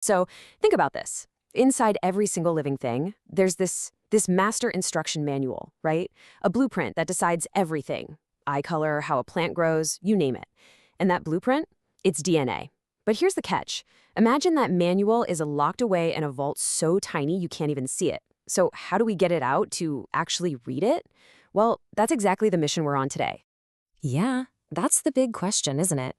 So think about this. Inside every single living thing, there's this master instruction manual, right? A blueprint that decides everything. Eye color, how a plant grows, you name it. And that blueprint? It's DNA. But here's the catch. Imagine that manual is locked away in a vault so tiny you can't even see it. So how do we get it out to actually read it? Well, that's exactly the mission we're on today. Yeah, that's the big question, isn't it?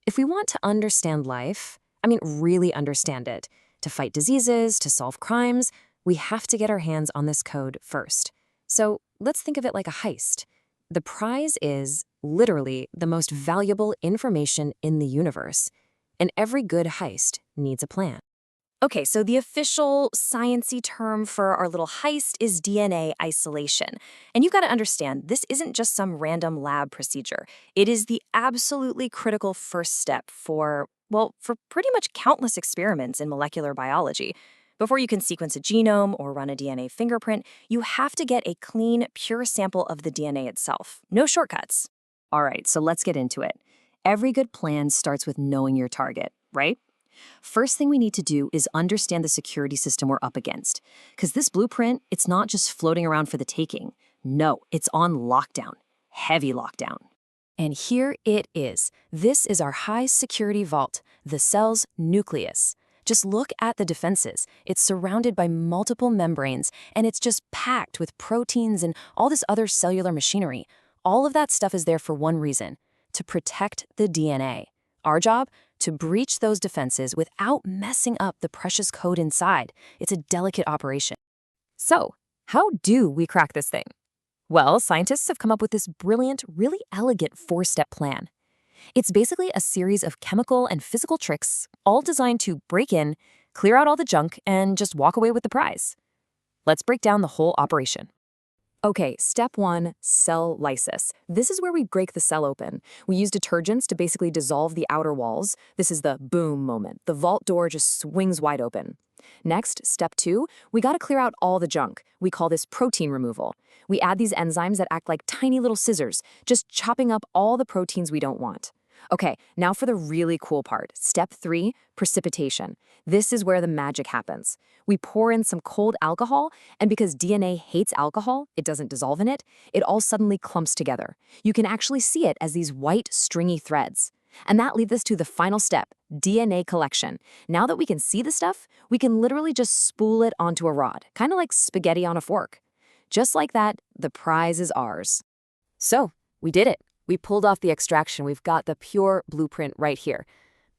If we want to understand life, really understand it, to fight diseases, to solve crimes, we have to get our hands on this code first. So let's think of it like a heist. The prize is literally the most valuable information in the universe, and every good heist needs a plan. Okay, so the official science-y term for our little heist is DNA isolation. And you've got to understand, this isn't just some random lab procedure. It is the absolutely critical first step for pretty much countless experiments in molecular biology. Before you can sequence a genome or run a DNA fingerprint, you have to get a clean, pure sample of the DNA itself. No shortcuts. All right, so let's get into it. Every good plan starts with knowing your target, right? First thing we need to do is understand the security system we're up against. Because this blueprint, it's not just floating around for the taking. No, it's on lockdown. Heavy lockdown. And here it is. This is our high security vault, the cell's nucleus. Just look at the defenses. It's surrounded by multiple membranes, and it's just packed with proteins and all this other cellular machinery. All of that stuff is there for one reason: to protect the DNA. Our job? To breach those defenses without messing up the precious code inside. It's a delicate operation. So, how do we crack this thing? Well, scientists have come up with this brilliant, really elegant four-step plan. It's basically a series of chemical and physical tricks, all designed to break in, clear out all the junk, and just walk away with the prize. Let's break down the whole operation. Okay, step one, cell lysis. This is where we break the cell open. We use detergents to basically dissolve the outer walls. This is the boom moment. The vault door just swings wide open. Next, step two, we gotta clear out all the junk. We call this protein removal. We add these enzymes that act like tiny little scissors, just chopping up all the proteins we don't want. Okay, now for the really cool part. Step three, precipitation. This is where the magic happens. We pour in some cold alcohol, and because DNA hates alcohol, it doesn't dissolve in it, it all suddenly clumps together. You can actually see it as these white, stringy threads. And that leads us to the final step, DNA collection. Now that we can see the stuff, we can literally just spool it onto a rod, kind of like spaghetti on a fork. Just like that, the prize is ours. So, we did it. We pulled off the extraction. We've got the pure blueprint right here.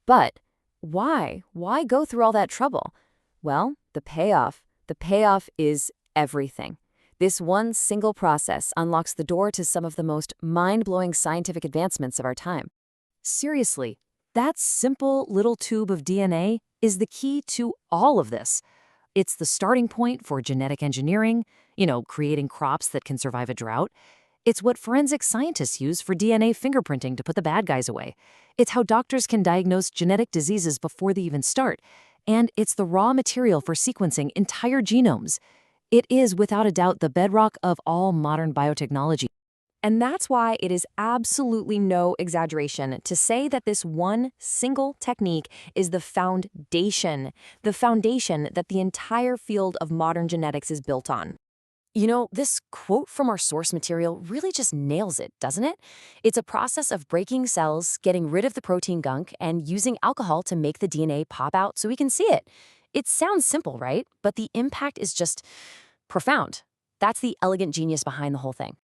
But why? Why go through all that trouble? Well, the payoff is everything. This one single process unlocks the door to some of the most mind-blowing scientific advancements of our time. Seriously, that simple little tube of DNA is the key to all of this. It's the starting point for genetic engineering, creating crops that can survive a drought. It's what forensic scientists use for DNA fingerprinting to put the bad guys away. It's how doctors can diagnose genetic diseases before they even start. And it's the raw material for sequencing entire genomes. It is, without a doubt, the bedrock of all modern biotechnology. And that's why it is absolutely no exaggeration to say that this one single technique is the foundation that the entire field of modern genetics is built on. This quote from our source material really just nails it, doesn't it? It's a process of breaking cells, getting rid of the protein gunk, and using alcohol to make the DNA pop out so we can see it. It sounds simple, right? But the impact is just profound. That's the elegant genius behind the whole thing.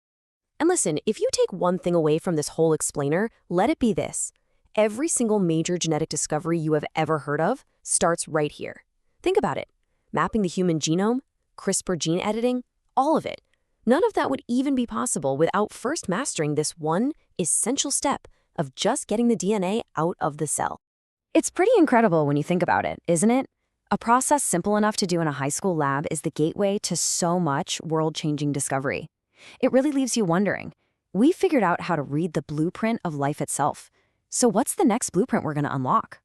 And listen, if you take one thing away from this whole explainer, let it be this. Every single major genetic discovery you have ever heard of starts right here. Think about it. Mapping the human genome, CRISPR gene editing, all of it. None of that would even be possible without first mastering this one essential step of just getting the DNA out of the cell. It's pretty incredible when you think about it, isn't it? A process simple enough to do in a high school lab is the gateway to so much world-changing discovery. It really leaves you wondering. We figured out how to read the blueprint of life itself. So what's the next blueprint we're going to unlock?